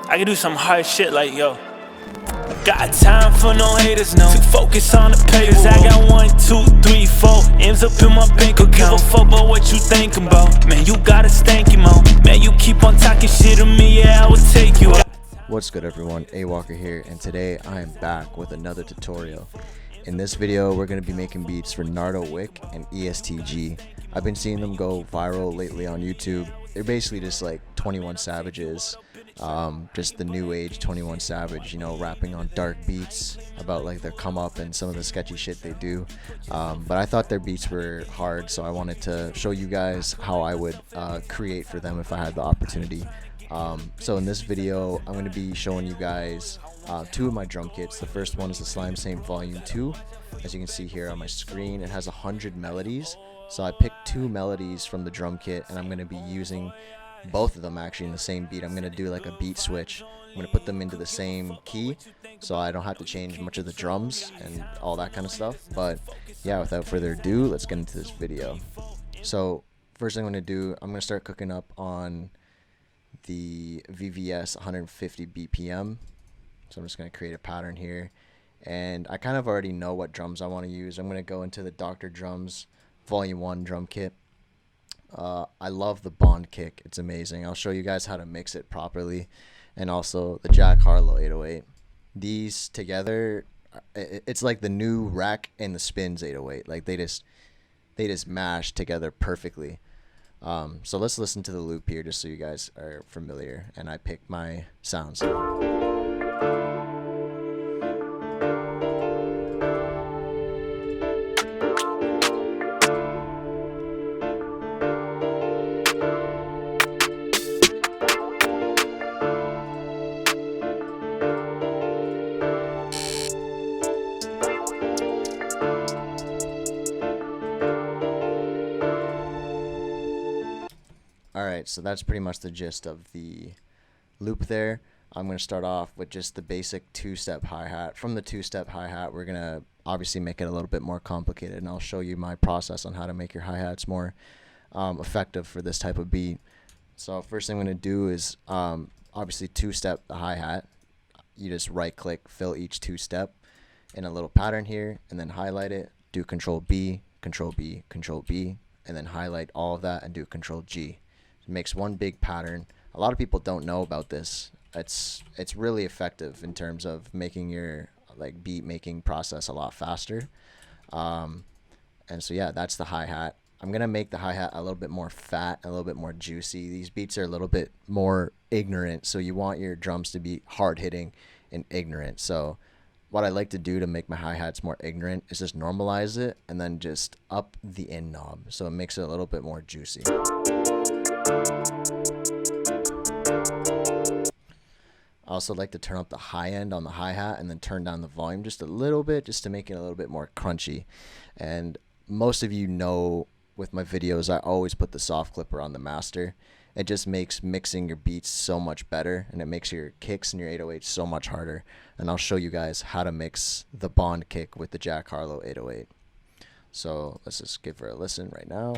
I can do some hard shit like, yo, got time for no haters, no. Focus on the papers. I got 1, 2, 3, 4 M's up in my bank account. Give a fuck about what you thinking about. Man, you got a stanky mouth. Man, you keep on talking shit to me, yeah, I will take you out. What's good, everyone? A Walker here, and today I am back with another tutorial. In this video, we're going to be making beats for NARDO WICK and ESTG. I've been seeing them go viral lately on YouTube. They're basically just like 21 Savages, just the new age 21 Savage, you know, rapping on dark beats about like their come up and some of the sketchy shit they do. But I thought their beats were hard, so I wanted to show you guys how I would create for them if I had the opportunity. So in this video, I'm going to be showing you guys two of my drum kits. The first one is the Slime Same Volume 2. As you can see here on my screen, it has 100 melodies. So I picked 2 melodies from the drum kit, and I'm going to be using both of them actually in the same beat. I'm going to do like a beat switch. I'm going to put them into the same key, so I don't have to change much of the drums and all that kind of stuff. But yeah, without further ado, let's get into this video. So first thing I'm going to do, I'm going to start cooking up on the VVS 150 BPM. So I'm just going to create a pattern here, and I kind of already know what drums I want to use. I'm going to go into the Dr. Drums Volume 1 drum kit. I love the Bond kick. It's amazing. I'll show you guys how to mix it properly, and also the Jack Harlow 808. These together, it's like the new rack and the Spins 808. Like they just mash together perfectly. So let's listen to the loop here just so you guys are familiar, and I pick my sounds. Alright, so that's pretty much the gist of the loop there. I'm going to start off with just the basic 2-step hi-hat. From the 2-step hi-hat, we're going to obviously make it a little bit more complicated, and I'll show you my process on how to make your hi-hats more effective for this type of beat. So first thing I'm going to do is obviously 2-step the hi-hat. You just right-click, fill each 2-step in a little pattern here, and then highlight it, do Control B, Control B, Control B, and then highlight all of that and do Control G. It makes one big pattern. A lot of people don't know about this. It's really effective in terms of making your like beat making process a lot faster. And so yeah, that's the hi-hat. I'm gonna make the hi-hat a little bit more fat, a little bit more juicy. These beats are a little bit more ignorant, so you want your drums to be hard hitting and ignorant. So what I like to do to make my hi-hats more ignorant is just normalize it and then just up the in knob, so it makes it a little bit more juicy. I also like to turn up the high end on the hi-hat and then turn down the volume just a little bit, just to make it a little bit more crunchy. And most of you know with my videos, I always put the soft clipper on the master. It just makes mixing your beats so much better, and it makes your kicks and your 808s so much harder. And I'll show you guys how to mix the Bond kick with the Jack Harlow 808. So let's just give her a listen right now.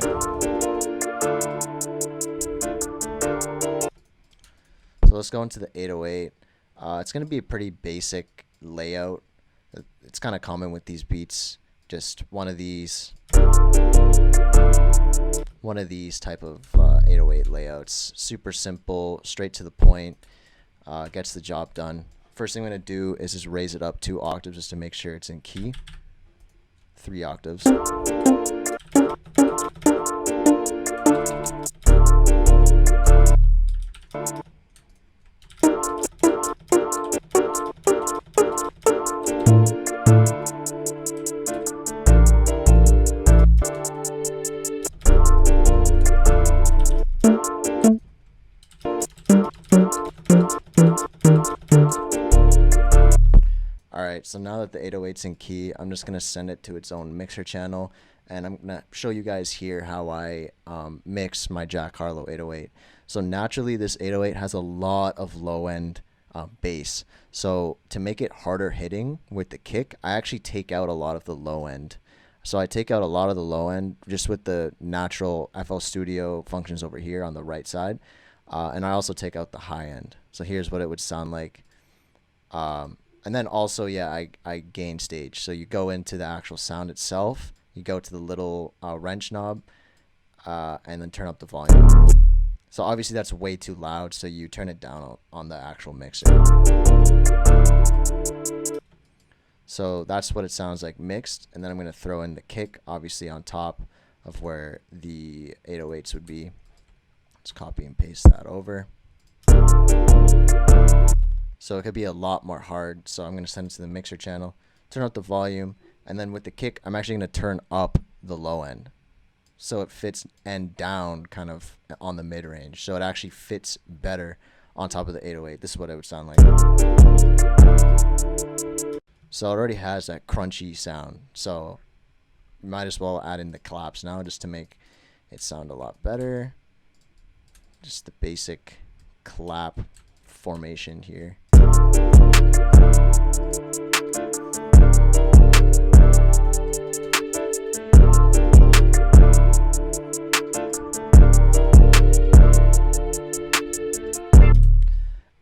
So let's go into the 808. It's going to be a pretty basic layout. It's kind of common with these beats. Just one of these type of 808 layouts. Super simple, straight to the point, gets the job done. First thing I'm going to do is just raise it up 2 octaves just to make sure it's in key. 3 octaves. Alright, so now that the 808's in key, I'm just going to send it to its own mixer channel, and I'm going to show you guys here how I mix my Jack Harlow 808. So naturally, this 808 has a lot of low-end bass. So to make it harder hitting with the kick, I actually take out a lot of the low end. So I take out a lot of the low end just with the natural FL Studio functions over here on the right side. And I also take out the high end. So here's what it would sound like. And then also, yeah, I gain stage. So you go into the actual sound itself. You go to the little wrench knob and then turn up the volume. So obviously that's way too loud, so you turn it down on the actual mixer. So that's what it sounds like mixed, and then I'm going to throw in the kick, obviously on top of where the 808s would be. Let's copy and paste that over. So it could be a lot more hard, so I'm going to send it to the mixer channel, turn up the volume, and then with the kick, I'm actually going to turn up the low end. So it fits end down kind of on the mid-range. So it actually fits better on top of the 808. This is what it would sound like. So it already has that crunchy sound. So you might as well add in the claps now just to make it sound a lot better. Just the basic clap formation here.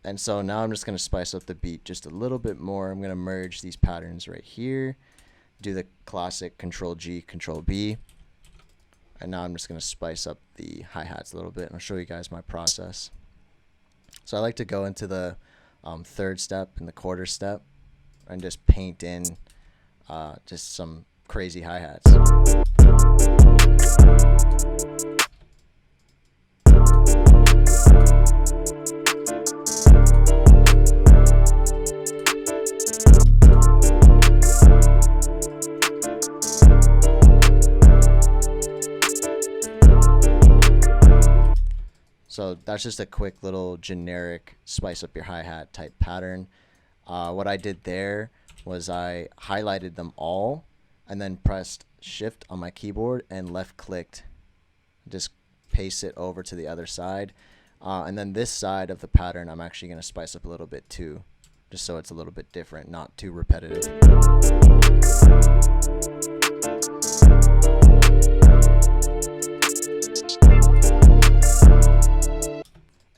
And so now I'm just going to spice up the beat just a little bit more. I'm going to merge these patterns right here. Do the classic Control G, Control B. And now I'm just going to spice up the hi-hats a little bit. And I'll show you guys my process. So I like to go into the third step and the quarter step and just paint in just some crazy hi-hats. So that's just a quick little generic spice up your hi-hat type pattern. What I did there was I highlighted them all and then pressed shift on my keyboard and left clicked. Just paste it over to the other side. And then this side of the pattern I'm actually going to spice up a little bit too, just so it's a little bit different, not too repetitive.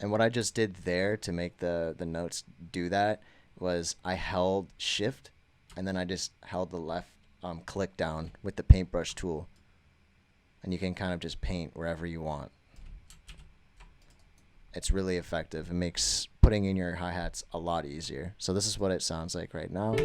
And what I just did there to make the notes do that was I held shift and then I just held the left click down with the paintbrush tool. And you can kind of just paint wherever you want. It's really effective. It makes putting in your hi-hats a lot easier. So this is what it sounds like right now.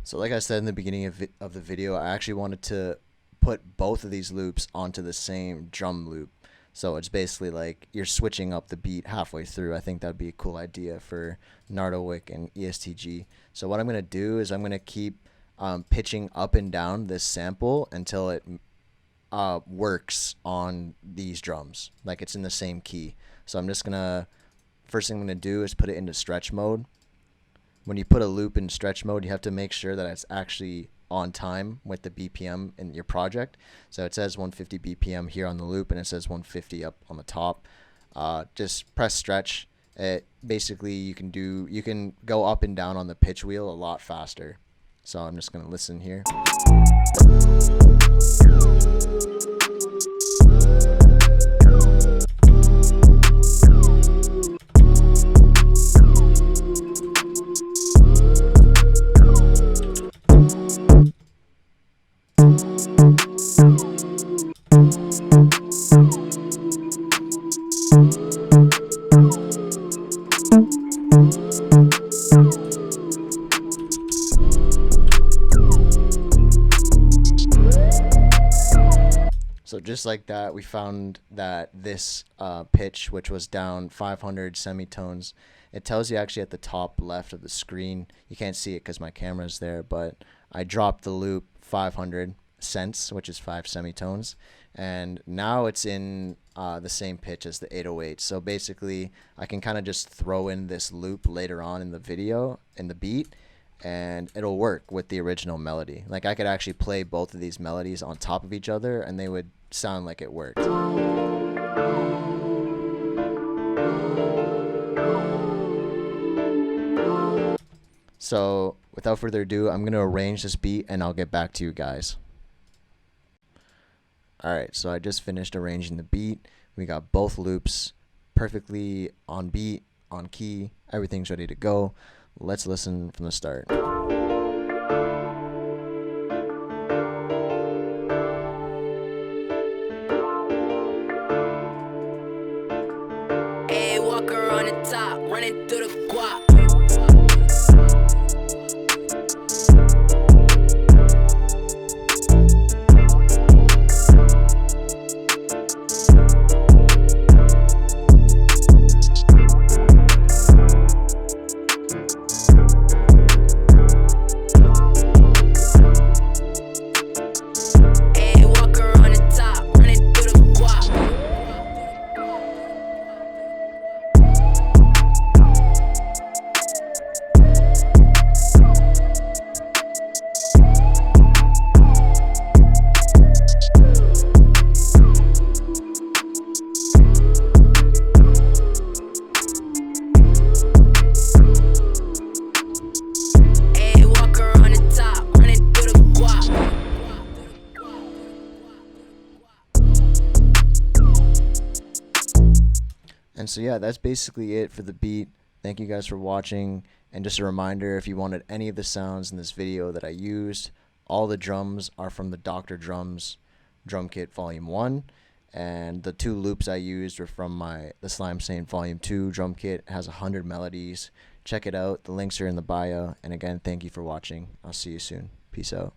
So like I said in the beginning of the video, I actually wanted to put both of these loops onto the same drum loop. So it's basically like you're switching up the beat halfway through. I think that'd be a cool idea for NARDO WICK and ESTG. So what I'm going to do is I'm going to keep pitching up and down this sample until it works on these drums. Like it's in the same key. So I'm just going to, first thing I'm going to do is put it into stretch mode. When you put a loop in stretch mode, you have to make sure that it's actually on time with the BPM in your project. So it says 150 BPM here on the loop and it says 150 up on the top. Just press stretch. It basically you can go up and down on the pitch wheel a lot faster. So I'm just going to listen here. So just like that, we found that this pitch, which was down 500 semitones, it tells you actually at the top left of the screen. You can't see it because my camera's there, but I dropped the loop 500 cents, which is 5 semitones, and now it's in the same pitch as the 808. So basically I can kind of just throw in this loop later on in the video, in the beat, and it'll work with the original melody. Like I could actually play both of these melodies on top of each other and they would sound like it worked. So without further ado, I'm going to arrange this beat and I'll get back to you guys. Alright, so I just finished arranging the beat. We got both loops perfectly on beat, on key, everything's ready to go. Let's listen from the start. Hey, walker on the top, running through the guap. And so yeah, that's basically it for the beat. Thank you guys for watching, and just a reminder, if you wanted any of the sounds in this video that I used, all the drums are from the Dr. Drums drum kit volume 1, and the 2 loops I used were from the slimey volume 2 drum kit. It has 100 melodies. Check it out, the links are in the bio, and again, thank you for watching. I'll see you soon. Peace out.